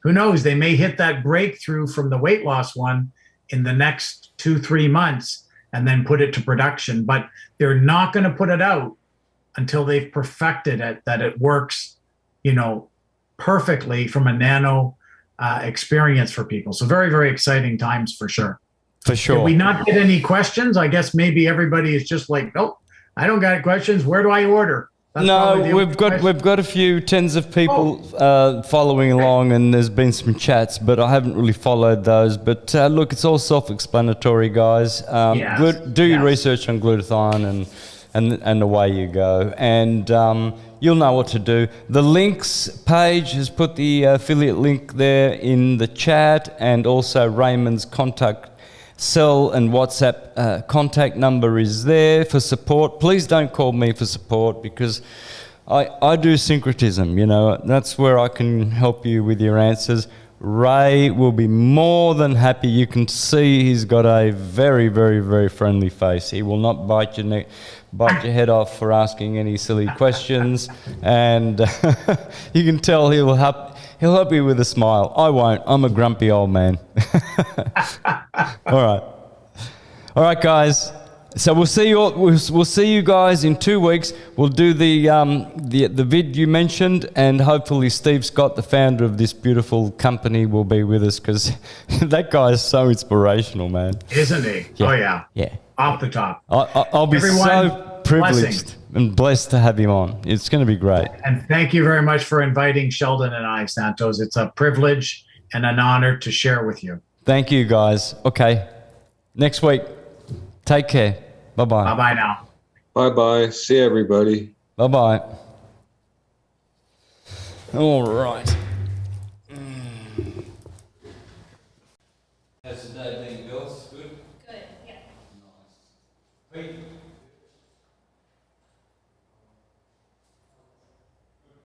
who knows? They may hit that breakthrough from the weight loss one in the next 2-3 months, and then put it to production. But they're not going to put it out until they've perfected it, that it works, perfectly from a nano experience for people. So very, very exciting times for sure. For sure. Did we not get any questions? I guess maybe everybody is just like, nope, I don't got questions. Where do I order? That's No, probably the we've only got question. we've got a few tens of people following along, and there's been some chats, but I haven't really followed those. But look, it's all self-explanatory, guys. Yes, Do your yes. research on glutathione, and away you go. And you'll know what to do. The links page has put the affiliate link there in the chat, and also Raymond's contact cell and WhatsApp contact number is there for support. Please don't call me for support, because I do syncretism, you know. That's where I can help you with your answers. Ray will be more than happy. You can see he's got a very, very, very friendly face. He will not bite your head off for asking any silly questions, and you can tell he'll help you with a smile. I won't. I'm a grumpy old man. All right, guys. So we'll see you. We'll see you guys in 2 weeks. We'll do the vid you mentioned, and hopefully Steve Scott, the founder of this beautiful company, will be with us, because that guy is so inspirational, man. Isn't he? Yeah. Oh yeah. Yeah. Off the top. I'll be Everyone, so privileged blessings. and blessed to have him on. It's going to be great. And thank you very much for inviting Sheldon and I, Santos. It's a privilege and an honor to share with you. Thank you, guys. Okay. Next week. Take care. Bye-bye. Bye-bye now. Bye-bye. See everybody. Bye-bye. All right. How's the day been, girls? Good? Good, yeah. Nice.